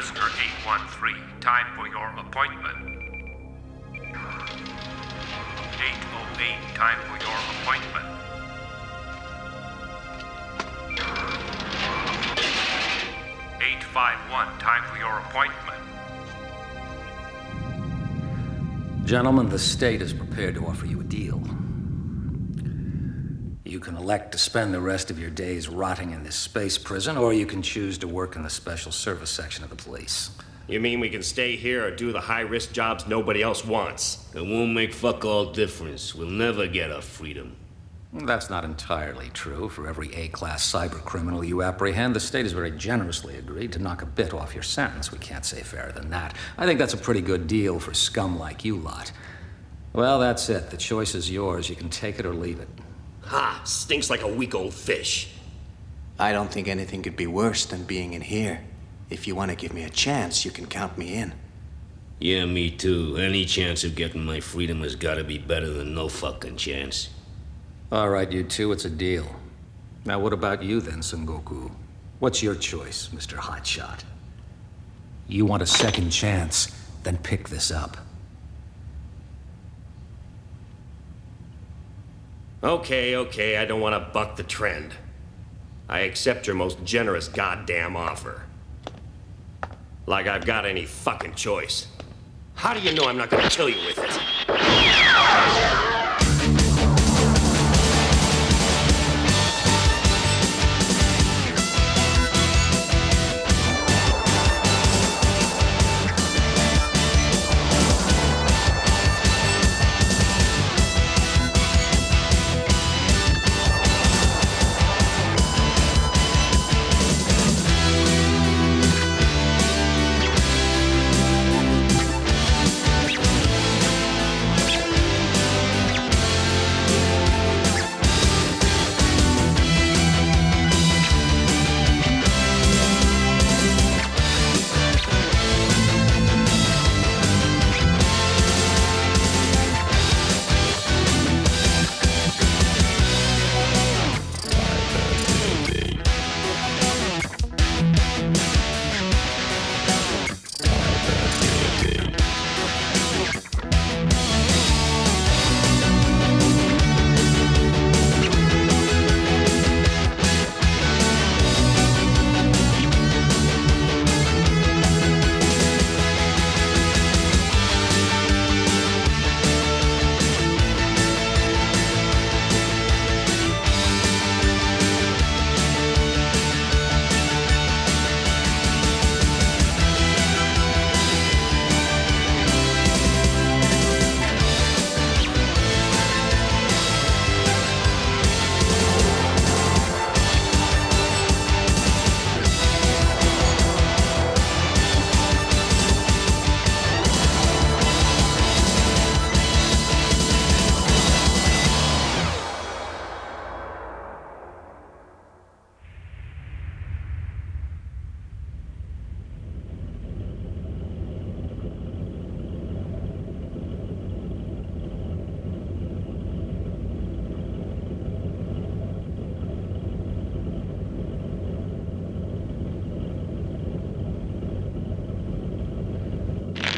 Prisoner 813, time for your appointment. 808, time for your appointment. 851, time for your appointment. Gentlemen, the state is prepared to offer you a deal. You can elect to spend the rest of your days rotting in this space prison, or you can choose to work in the special service section of the police. You mean we can stay here or do the high-risk jobs nobody else wants? It won't make fuck all difference. We'll never get our freedom. That's not entirely true. For every A-class cyber criminal you apprehend, the state has very generously agreed to knock a bit off your sentence. We can't say fairer than that. I think that's a pretty good deal for scum like you lot. Well, that's it. The choice is yours. You can take it or leave it. Ha! Stinks like a week old fish. I don't think anything could be worse than being in here. If you want to give me a chance, you can count me in. Yeah, me too. Any chance of getting my freedom has gotta be better than no fucking chance. All right, you two, it's a deal. Now, what about you then, Son Goku? What's your choice, Mr. Hotshot? You want a second chance, then pick this up. Okay, I don't want to buck the trend. I accept your most generous goddamn offer. Like I've got any fucking choice. How do you know I'm not gonna kill you with it?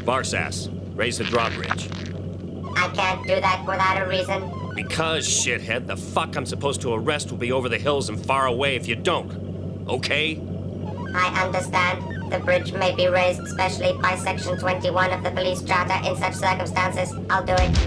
Barsass, raise the drawbridge. I can't do that without a reason. Because, shithead, the fuck I'm supposed to arrest will be over the hills and far away if you don't. Okay? I understand. The bridge may be raised specially by Section 21 of the Police Charter in such circumstances. I'll do it.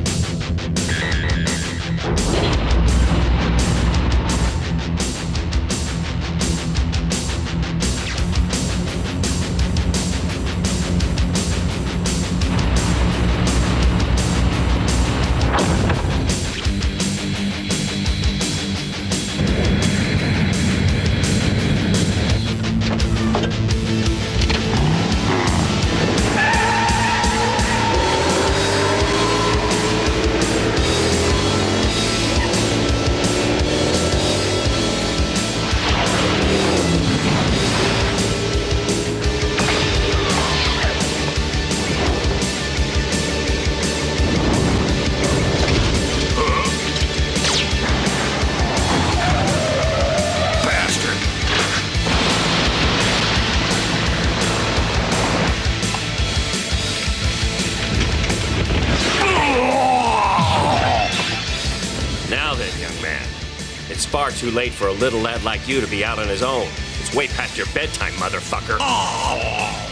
too late for a little lad like you to be out on his own. It's way past your bedtime, motherfucker. Oh!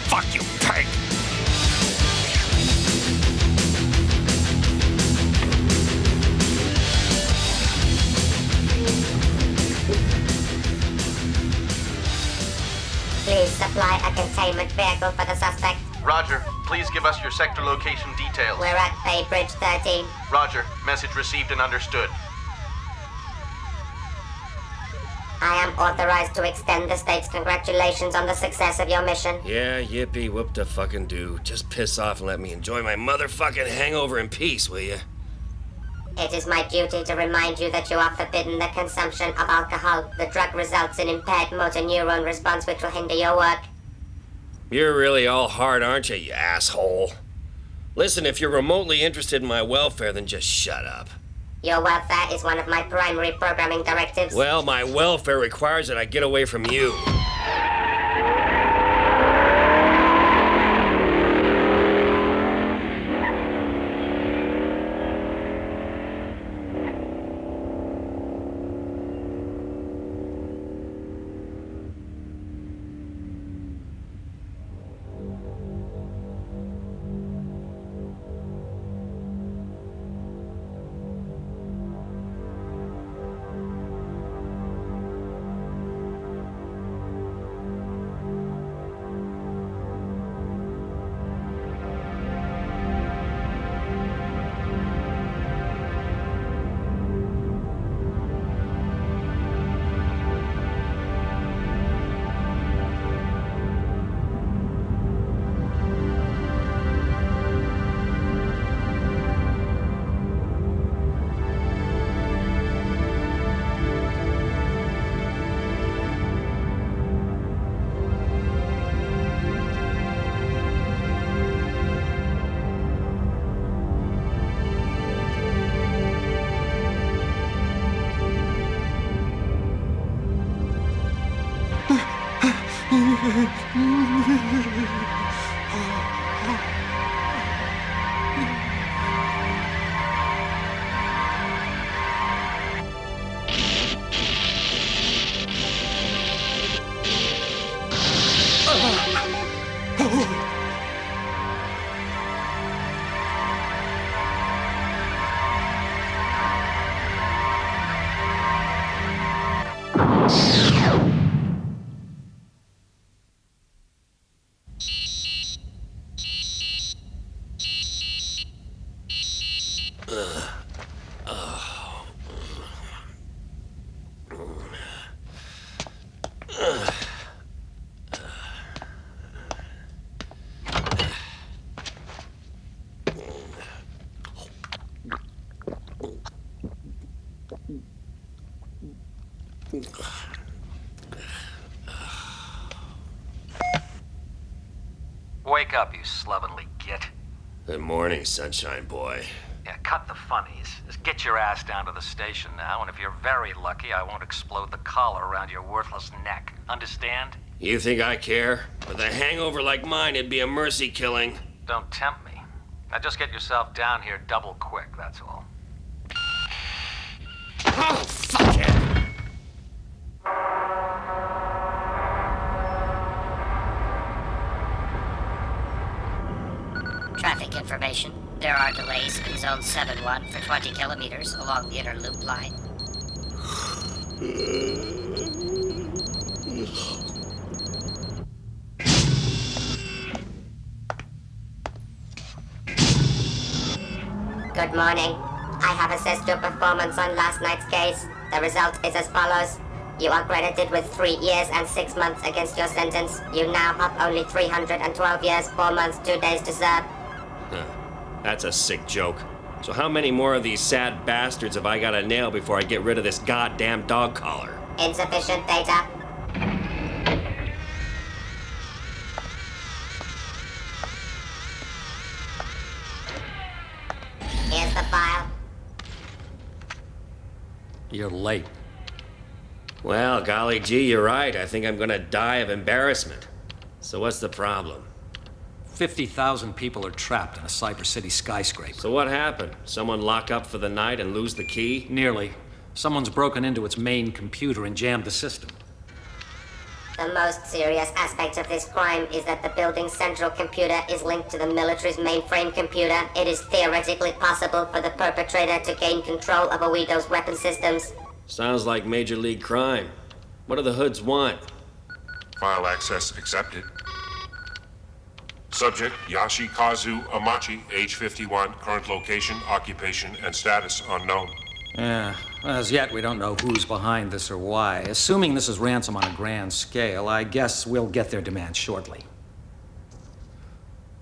Fuck you, pig! Please supply a containment vehicle for the suspect. Roger. Please give us your sector location details. We're at Bay Bridge 13. Roger. Message received and understood. I am authorized to extend the state's congratulations on the success of your mission. Yeah, yippee, whoop the fucking do. Just piss off and let me enjoy my motherfucking hangover in peace, will you? It is my duty to remind you that you are forbidden the consumption of alcohol. The drug results in impaired motor neuron response which will hinder your work. You're really all hard, aren't you asshole? Listen, if you're remotely interested in my welfare, then just shut up. Your welfare is one of my primary programming directives. Well, my welfare requires that I get away from you. Wake up, you slovenly git. Good morning, sunshine boy. Yeah, cut the funnies. Just get your ass down to the station now, and if you're very lucky, I won't explode the collar around your worthless neck. Understand? You think I care? With a hangover like mine, it'd be a mercy killing. Don't tempt me. Now just get yourself down here double quick, that's all. Oh, fuck it! Traffic information. There are delays in Zone 7-1 for 20 kilometers along the inner loop line. Good morning. I have assessed your performance on last night's case. The result is as follows. You are credited with 3 years and 6 months against your sentence. You now have only 312 years, 4 months, 2 days to serve. That's a sick joke. So how many more of these sad bastards have I got to nail before I get rid of this goddamn dog collar? Insufficient data. Here's the file. You're late. Well, golly gee, you're right. I think I'm gonna die of embarrassment. So what's the problem? 50,000 people are trapped in a Cyber City skyscraper. So what happened? Someone lock up for the night and lose the key? Nearly. Someone's broken into its main computer and jammed the system. The most serious aspect of this crime is that the building's central computer is linked to the military's mainframe computer. It is theoretically possible for the perpetrator to gain control of Oedo's weapon systems. Sounds like major league crime. What do the hoods want? File access accepted. Subject, Yashikazu Amachi, age 51, current location, occupation, and status unknown. Yeah, as yet we don't know who's behind this or why. Assuming this is ransom on a grand scale, I guess we'll get their demand shortly.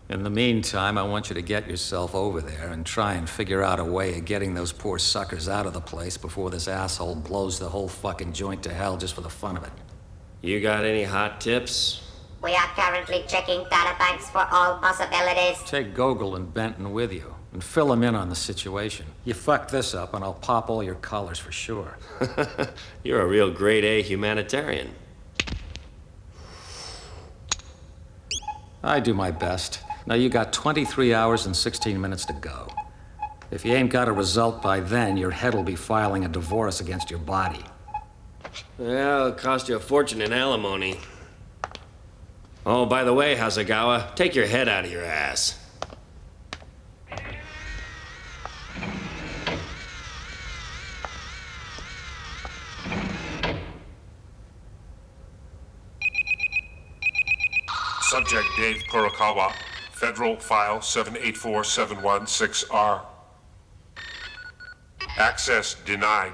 In the meantime, I want you to get yourself over there and try and figure out a way of getting those poor suckers out of the place before this asshole blows the whole fucking joint to hell just for the fun of it. You got any hot tips? We are currently checking databanks for all possibilities. Take Gogol and Benton with you, and fill them in on the situation. You fuck this up, and I'll pop all your collars for sure. You're a real grade A humanitarian. I do my best. Now you got 23 hours and 16 minutes to go. If you ain't got a result by then, your head'll be filing a divorce against your body. Well, it'll cost you a fortune in alimony. Oh, by the way, Hasegawa, take your head out of your ass. Subject Dave Kurokawa, Federal File 784716R. Access denied.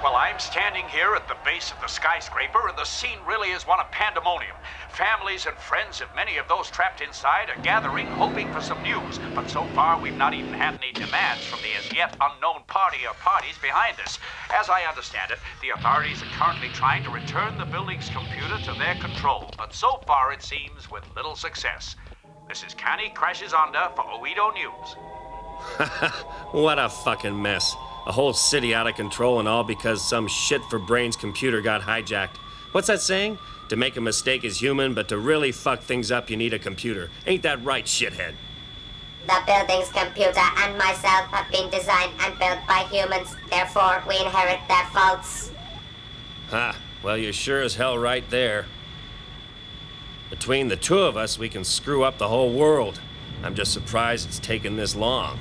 Well, I'm standing here at the base of the skyscraper, and the scene really is one of pandemonium. Families and friends of many of those trapped inside are gathering, hoping for some news. But so far, we've not even had any demands from the as yet unknown party or parties behind us. As I understand it, the authorities are currently trying to return the building's computer to their control. But so far, it seems with little success. This is Kani Crashes Onda for Oedo News. What a fucking mess. A whole city out of control and all because some shit-for-brains computer got hijacked. What's that saying? To make a mistake is human, but to really fuck things up, you need a computer. Ain't that right, shithead? The building's computer and myself have been designed and built by humans. Therefore, we inherit their faults. Ha, well, you're sure as hell right there. Between the two of us, we can screw up the whole world. I'm just surprised it's taken this long.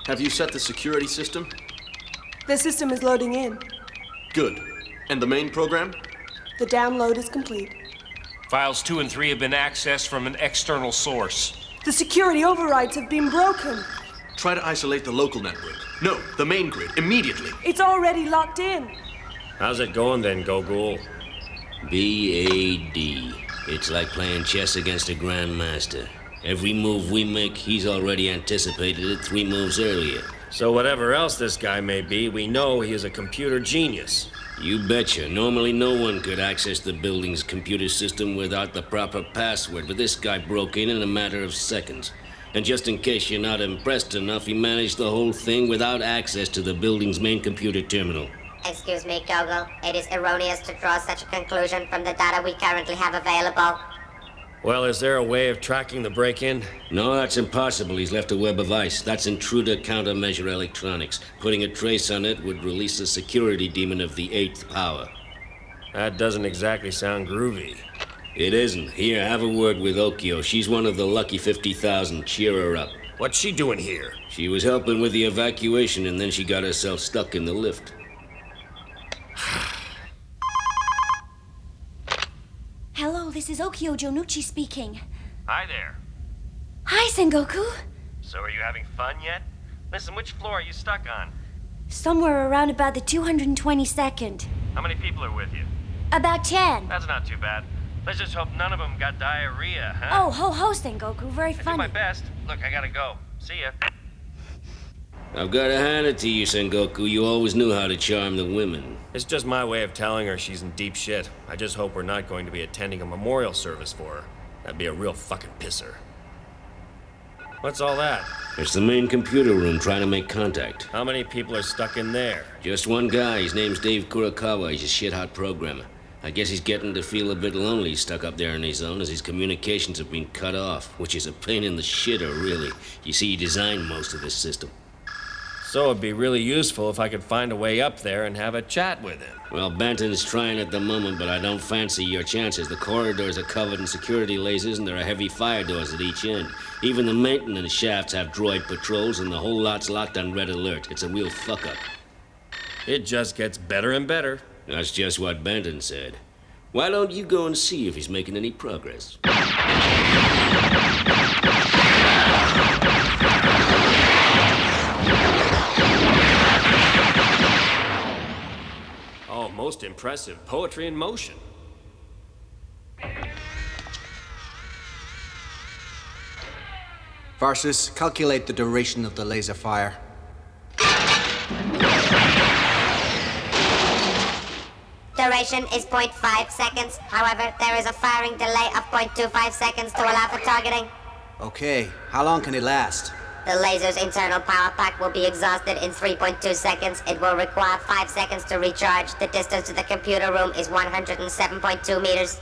Have you set the security system? The system is loading in. Good. And the main program? The download is complete. Files 2 and 3 have been accessed from an external source. The security overrides have been broken. Try to isolate the local network. No, the main grid, immediately. It's already locked in. How's it going then, Gogol? B.A.D. It's like playing chess against a grandmaster. Every move we make, he's already anticipated it 3 moves earlier. So whatever else this guy may be, we know he is a computer genius. You betcha. Normally no one could access the building's computer system without the proper password, but this guy broke in a matter of seconds. And just in case you're not impressed enough, he managed the whole thing without access to the building's main computer terminal. Excuse me, Gogol. It is erroneous to draw such a conclusion from the data we currently have available. Well, is there a way of tracking the break-in? No, that's impossible. He's left a web of ice. That's intruder countermeasure electronics. Putting a trace on it would release the security demon of the 8th power. That doesn't exactly sound groovy. It isn't. Here, have a word with Okio. She's one of the lucky 50,000. Cheer her up. What's she doing here? She was helping with the evacuation, and then she got herself stuck in the lift. Hello, this is Okio Jonuchi speaking. Hi there. Hi, Sengoku. So are you having fun yet? Listen, which floor are you stuck on? Somewhere around about the 222nd. How many people are with you? About 10. That's not too bad. Let's just hope none of them got diarrhea, huh? Oh, ho, Sengoku. Very I do funny. my best. Look, I gotta go. See ya. I've got to hand it to you, Sengoku. You always knew how to charm the women. It's just my way of telling her she's in deep shit. I just hope we're not going to be attending a memorial service for her. That'd be a real fucking pisser. What's all that? It's the main computer room trying to make contact. How many people are stuck in there? Just one guy. His name's Dave Kurokawa. He's a shit-hot programmer. I guess he's getting to feel a bit lonely stuck up there on his own as his communications have been cut off, which is a pain in the shitter, really. You see, he designed most of this system. So it'd be really useful if I could find a way up there and have a chat with him. Well, Benton's trying at the moment, but I don't fancy your chances. The corridors are covered in security lasers, and there are heavy fire doors at each end. Even the maintenance shafts have droid patrols, and the whole lot's locked on red alert. It's a real fuck-up. It just gets better and better. That's just what Benton said. Why don't you go and see if he's making any progress? Oh, most impressive. Poetry in motion. Varsus, calculate the duration of the laser fire. Duration is 0.5 seconds. However, there is a firing delay of 0.25 seconds to allow for targeting. Okay, how long can it last? The laser's internal power pack will be exhausted in 3.2 seconds. It will require 5 seconds to recharge. The distance to the computer room is 107.2 meters.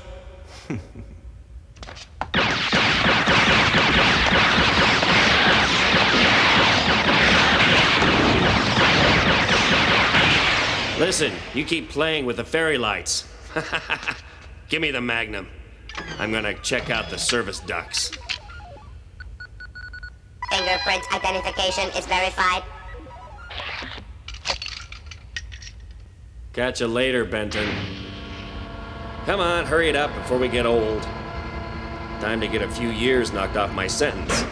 Listen, you keep playing with the fairy lights. Give me the Magnum. I'm gonna check out the service ducts. Fingerprint identification is verified. Catch you later, Benton. Come on, hurry it up before we get old. Time to get a few years knocked off my sentence.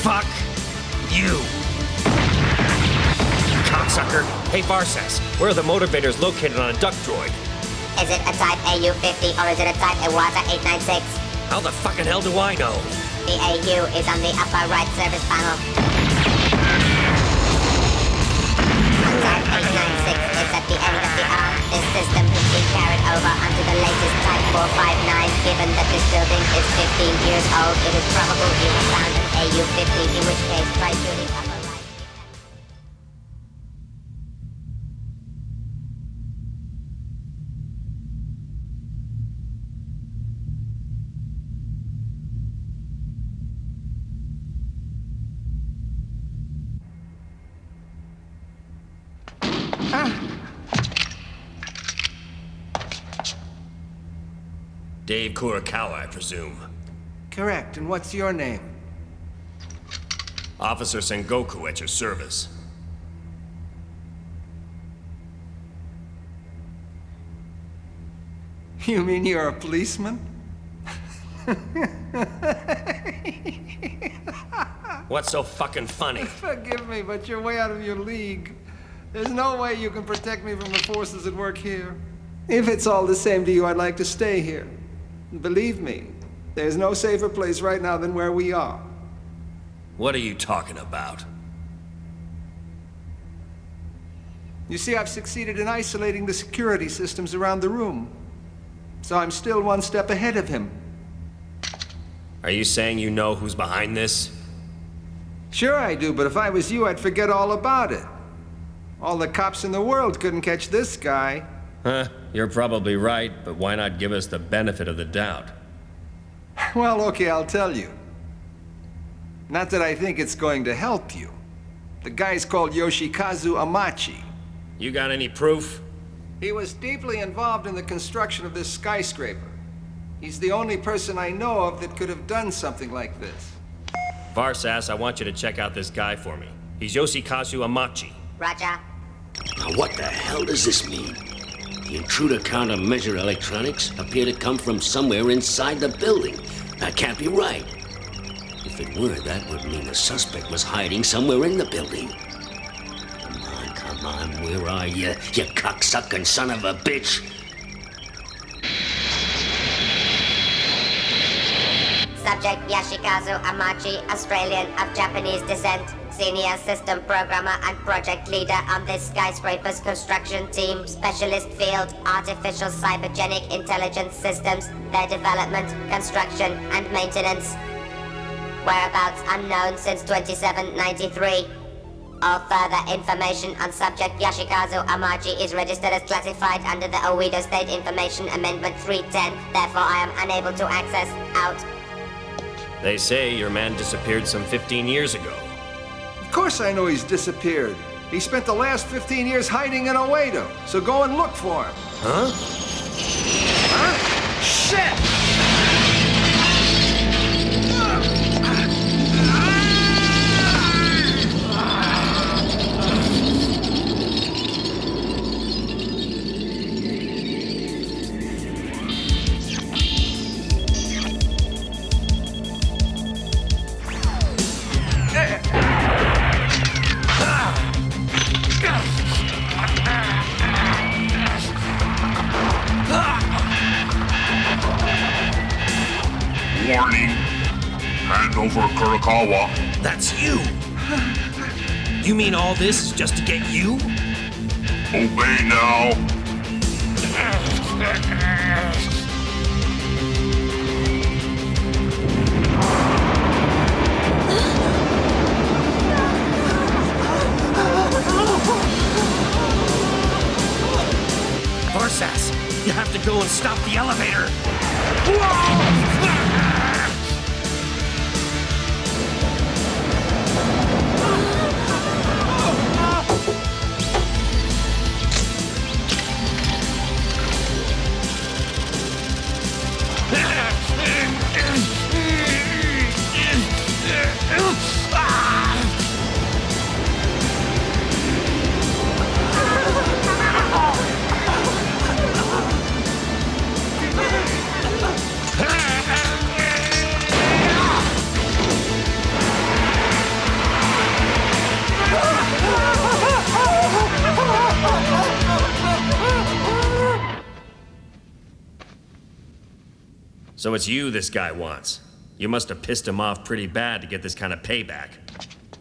Fuck you! Cocksucker! Hey, Varsas, where are the motivators located on a duct droid? Is it a type AU-50 or is it a type Iwata 896? How the fucking hell do I know? The AU is on the upper right service panel. A type 896 is at the end of the arm. This system has been carried over onto the latest type 459. Given that this building is 15 years old, it is probable you have found an AU-50, in which case try shooting upper right. Dave Kurakawa, I presume. Correct, and what's your name? Officer Sengoku at your service. You mean you're a policeman? What's so fucking funny? Forgive me, but you're way out of your league. There's no way you can protect me from the forces at work here. If it's all the same to you, I'd like to stay here. Believe me, there's no safer place right now than where we are. What are you talking about? You see, I've succeeded in isolating the security systems around the room. So I'm still one step ahead of him. Are you saying you know who's behind this? Sure I do, but if I was you, I'd forget all about it. All the cops in the world couldn't catch this guy. Huh, you're probably right, but why not give us the benefit of the doubt? Well, okay, I'll tell you. Not that I think it's going to help you. The guy's called Yoshikazu Amachi. You got any proof? He was deeply involved in the construction of this skyscraper. He's the only person I know of that could have done something like this. Varsas, I want you to check out this guy for me. He's Yoshikazu Amachi. Roger. Now what the hell does this mean? The intruder countermeasure electronics appear to come from somewhere inside the building. That can't be right. If it were, that would mean the suspect was hiding somewhere in the building. Come on, where are you cocksucking son of a bitch? Subject Yashikazu Amachi, Australian of Japanese descent. Senior system programmer and project leader on this skyscraper's construction team. Specialist field, artificial cybergenic intelligence systems, their development, construction, and maintenance. Whereabouts unknown since 2793. All further information on subject Yashikazu Amachi is registered as classified under the Oedo State Information Amendment 310. Therefore, I am unable to access. Out. They say your man disappeared some 15 years ago. Of course I know he's disappeared. He spent the last 15 years hiding in Oedo, so go and look for him. Huh? Huh? Shit! Warning. Hand over Kurakawa. That's you! You mean all this is just to get you? Obey now. Horse-ass, you have to go and stop the elevator! So it's you this guy wants. You must have pissed him off pretty bad to get this kind of payback.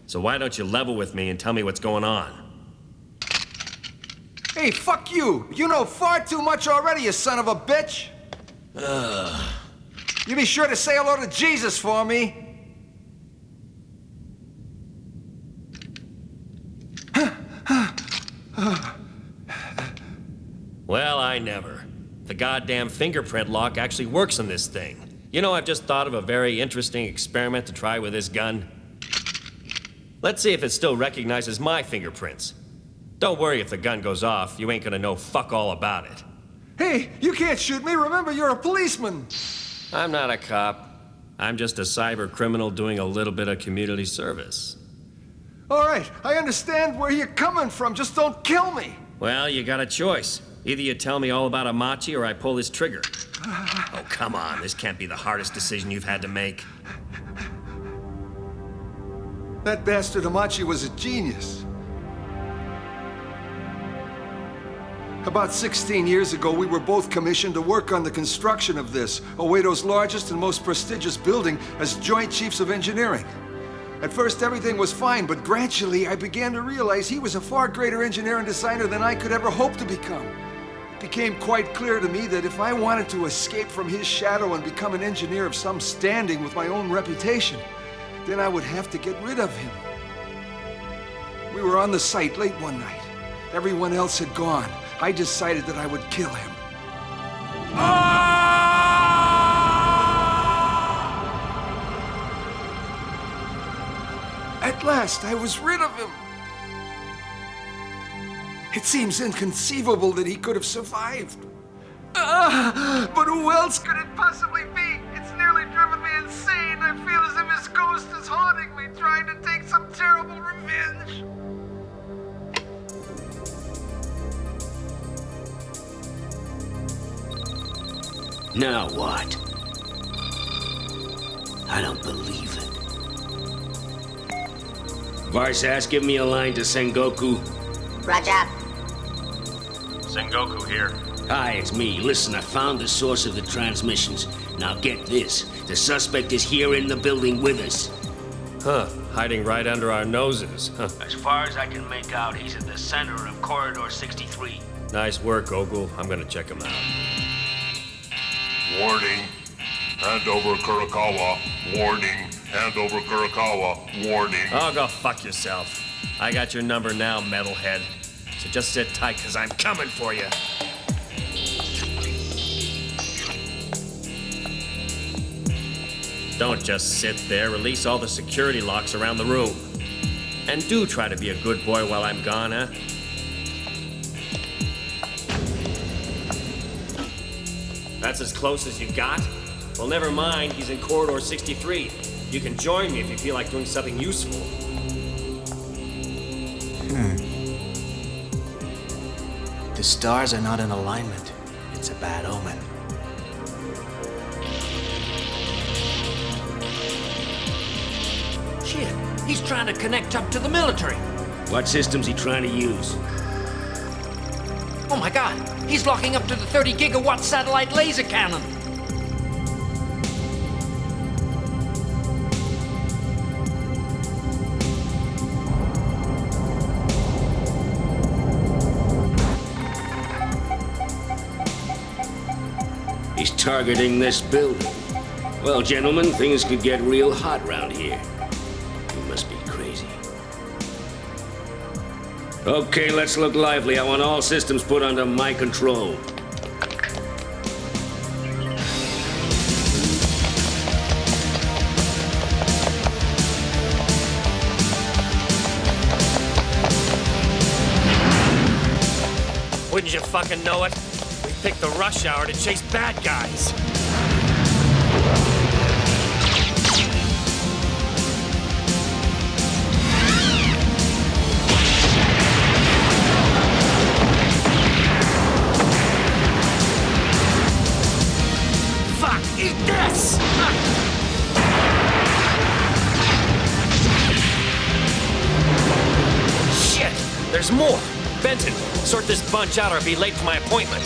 So why don't you level with me and tell me what's going on? Hey, fuck you! You know far too much already, you son of a bitch! You be sure to say hello to Jesus for me. Well, I never. The goddamn fingerprint lock actually works on this thing. You know, I've just thought of a very interesting experiment to try with this gun. Let's see if it still recognizes my fingerprints. Don't worry if the gun goes off, you ain't gonna know fuck all about it. Hey, you can't shoot me, remember you're a policeman! I'm not a cop. I'm just a cyber criminal doing a little bit of community service. All right, I understand where you're coming from, just don't kill me! Well, you got a choice. Either you tell me all about Amachi or I pull this trigger. Oh, come on. This can't be the hardest decision you've had to make. That bastard Amachi was a genius. About 16 years ago, we were both commissioned to work on the construction of this, Oedo's largest and most prestigious building, as Joint Chiefs of Engineering. At first, everything was fine, but gradually I began to realize he was a far greater engineer and designer than I could ever hope to become. It became quite clear to me that if I wanted to escape from his shadow and become an engineer of some standing with my own reputation, then I would have to get rid of him. We were on the site late one night. Everyone else had gone. I decided that I would kill him. At last, I was rid of him. It seems inconceivable that he could have survived. But who else could it possibly be? It's nearly driven me insane. I feel as if his ghost is haunting me, trying to take some terrible revenge. Now what? I don't believe it. Varsas, give me a line to Sengoku. Roger. Sengoku here. Hi, it's me. Listen, I found the source of the transmissions. Now get this. The suspect is here in the building with us. Huh. Hiding right under our noses. Huh. As far as I can make out, he's at the center of Corridor 63. Nice work, Ogle. I'm gonna check him out. Warning. Hand over Kurokawa. Warning. Hand over Kurokawa. Warning. Oh, go fuck yourself. I got your number now, metalhead. So just sit tight, cause I'm coming for you. Don't just sit there. Release all the security locks around the room. And do try to be a good boy while I'm gone, huh? That's as close as you got? Well, never mind. He's in Corridor 63. You can join me if you feel like doing something useful. The stars are not in alignment. It's a bad omen. Shit, he's trying to connect up to the military. What system's he trying to use? Oh my god, he's locking up to the 30 gigawatt satellite laser cannon. He's targeting this building. Well, gentlemen, things could get real hot round here. You must be crazy. Okay, let's look lively. I want all systems put under my control. Wouldn't you fucking know it? We picked the rush hour to chase bad guys. Fuck, eat this! Shit, there's more. Benton, sort this bunch out or I'll be late for my appointment.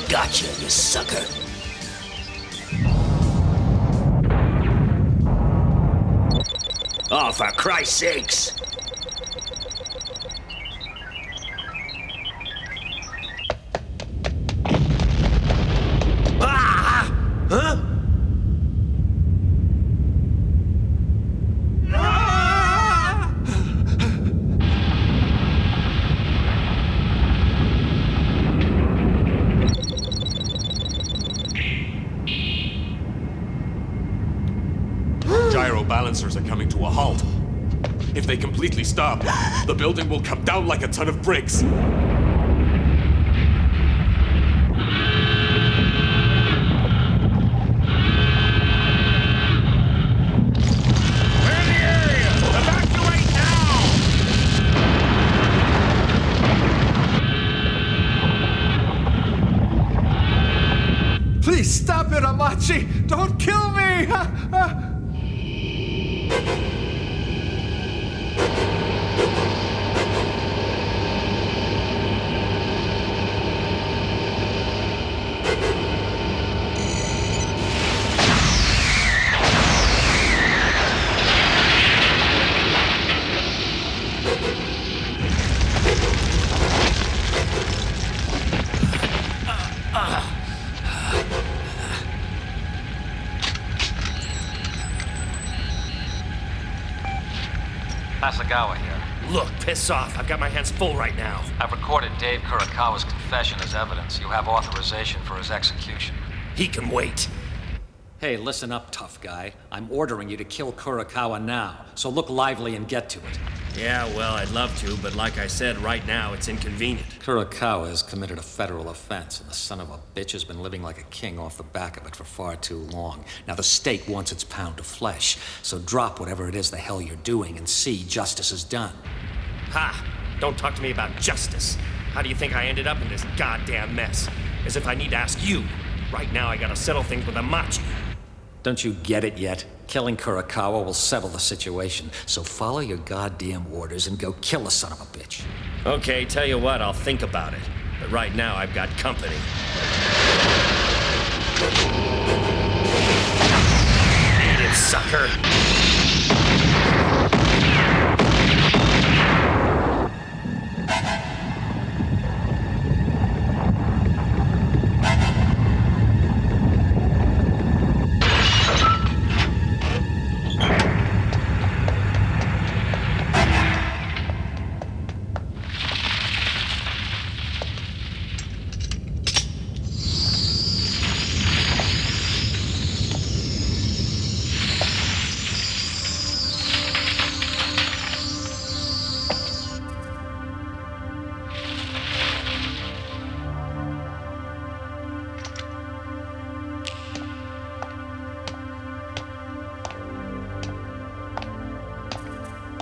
Gotcha, you sucker. Oh, for Christ's sakes! Ah! Huh? Gyro balancers are coming to a halt. If they completely stop, the building will come down like a ton of bricks. Please stop it, Amachi! Don't kill me! Asagawa here. Look, piss off. I've got my hands full right now. I've recorded Dave Kurokawa's confession as evidence. You have authorization for his execution. He can wait. Hey, listen up, tough guy. I'm ordering you to kill Kurokawa now, so look lively and get to it. Yeah, well, I'd love to, but like I said, right now it's inconvenient. Kurokawa has committed a federal offense, and the son of a bitch has been living like a king off the back of it for far too long. Now, the state wants its pound of flesh, so drop whatever it is the hell you're doing and see justice is done. Ha! Don't talk to me about justice. How do you think I ended up in this goddamn mess? As if I need to ask you. Right now, I gotta settle things with Amachi. Don't you get it yet? Killing Kurokawa will settle the situation, so follow your goddamn orders and go kill the son of a bitch. Okay, tell you what, I'll think about it. But right now, I've got company. Eat it, sucker!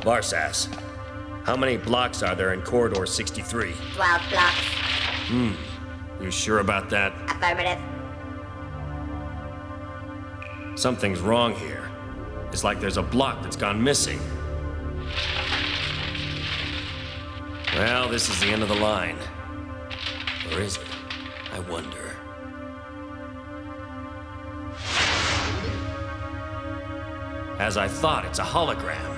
Varsas, how many blocks are there in Corridor 63? 12 blocks. You sure about that? Affirmative. Something's wrong here. It's like there's a block that's gone missing. Well, this is the end of the line. Or is it? I wonder. As I thought, it's a hologram.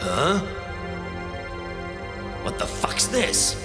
Huh? What the fuck's this?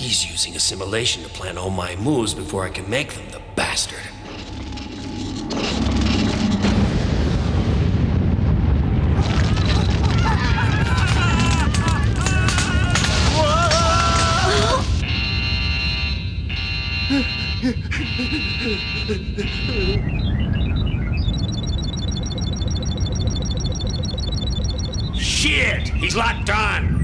He's using assimilation to plan all my moves before I can make them, the bastard. Shit! He's locked on!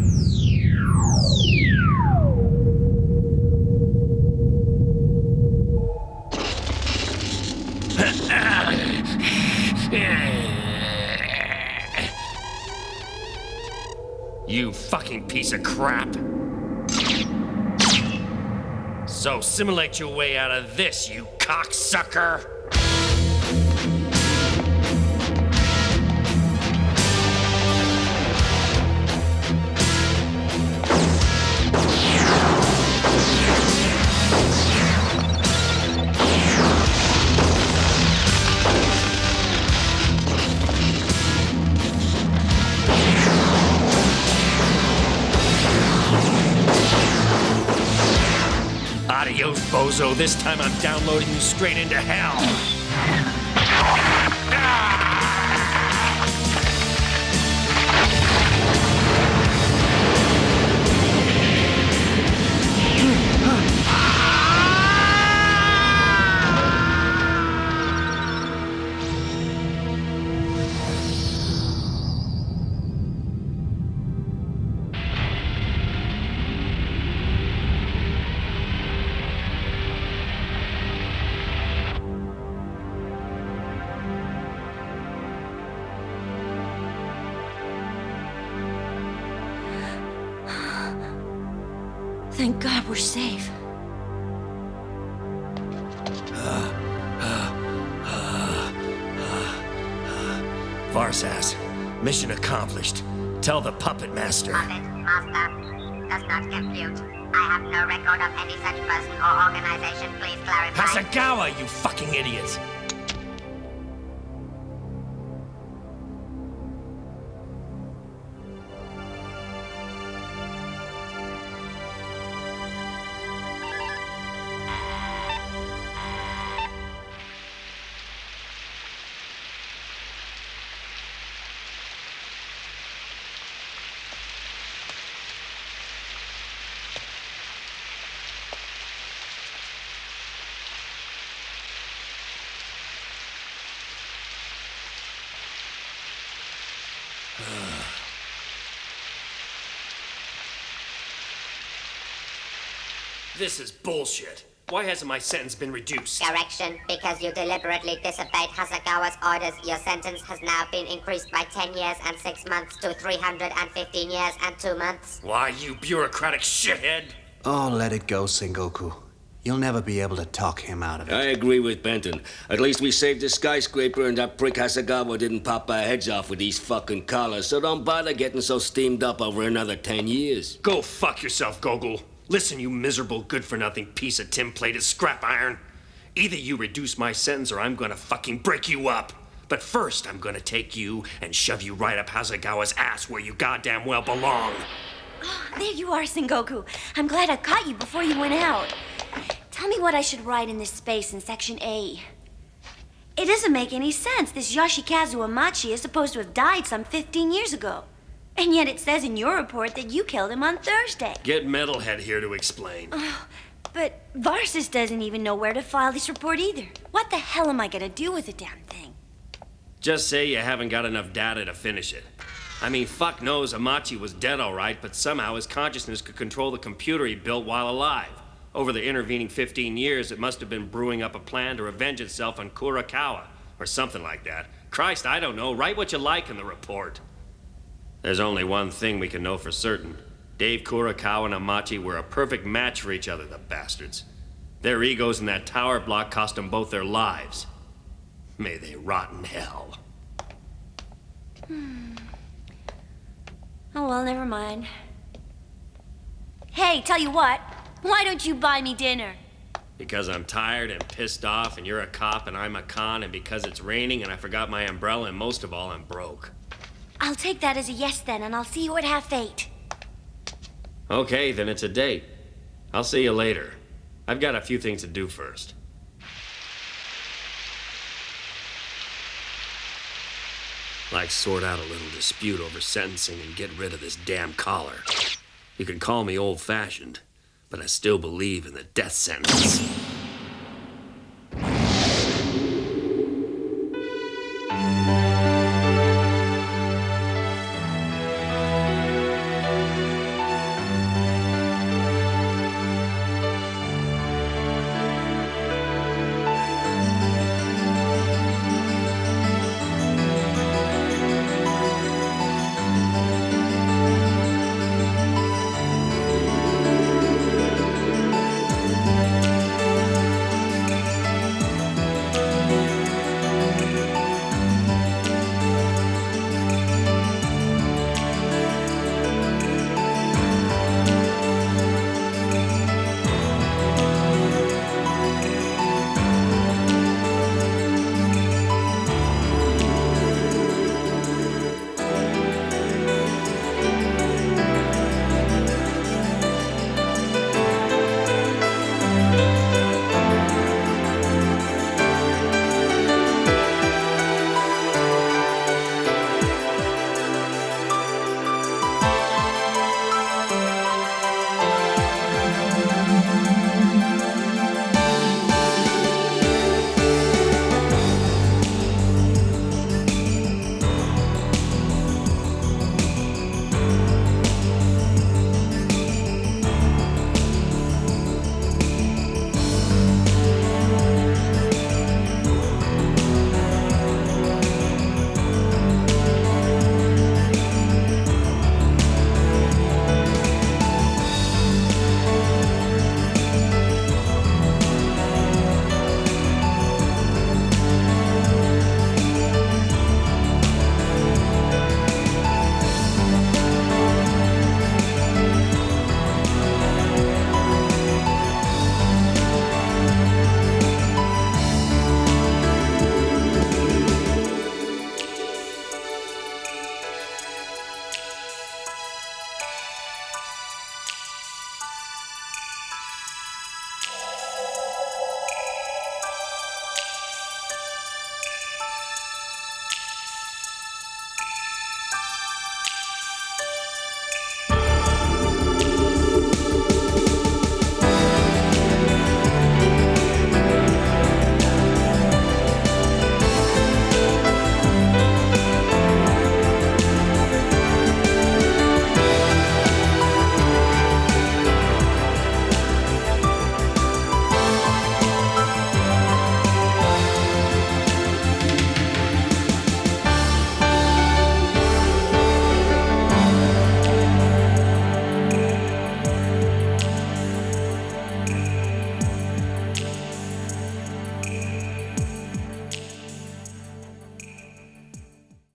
You fucking piece of crap. So simulate your way out of this, you cocksucker! Adios, bozo. This time I'm downloading you straight into hell. Thank God we're safe. Varsas, mission accomplished. Tell the puppet master. Puppet master does not compute. I have no record of any such person or organization. Please clarify. Hasegawa, you fucking idiot! This is bullshit. Why hasn't my sentence been reduced? Correction, because you deliberately disobeyed Hasegawa's orders, your sentence has now been increased by 10 years and 6 months to 315 years and 2 months. Why, you bureaucratic shithead? Oh, let it go, Sengoku. You'll never be able to talk him out of it. I agree with Benton. At least we saved the skyscraper and that prick Hasegawa didn't pop our heads off with these fucking collars, so don't bother getting so steamed up over another 10 years. Go fuck yourself, Gogol. Listen, you miserable, good-for-nothing piece of tin-plated scrap iron. Either you reduce my sentence or I'm gonna fucking break you up. But first, I'm gonna take you and shove you right up Hasegawa's ass where you goddamn well belong. Oh, there you are, Sengoku. I'm glad I caught you before you went out. Tell me what I should write in this space in Section A. It doesn't make any sense. This Yoshikazu Amachi is supposed to have died some 15 years ago. And yet it says in your report that you killed him on Thursday. Get Metalhead here to explain. But Varsas doesn't even know where to file this report either. What the hell am I gonna do with the damn thing? Just say you haven't got enough data to finish it. I mean, fuck knows Amachi was dead all right, but somehow his consciousness could control the computer he built while alive. Over the intervening 15 years, it must have been brewing up a plan to revenge itself on Kurakawa, or something like that. Christ, I don't know. Write what you like in the report. There's only one thing we can know for certain. Dave Kurakawa and Amachi were a perfect match for each other, the bastards. Their egos in that tower block cost them both their lives. May they rot in hell. Oh, well, never mind. Hey, tell you what. Why don't you buy me dinner? Because I'm tired and pissed off, and you're a cop and I'm a con, and because it's raining and I forgot my umbrella, and most of all, I'm broke. I'll take that as a yes then, and I'll see you at 8:30. Okay, then it's a date. I'll see you later. I've got a few things to do first. Like sort out a little dispute over sentencing and get rid of this damn collar. You can call me old-fashioned, but I still believe in the death sentence.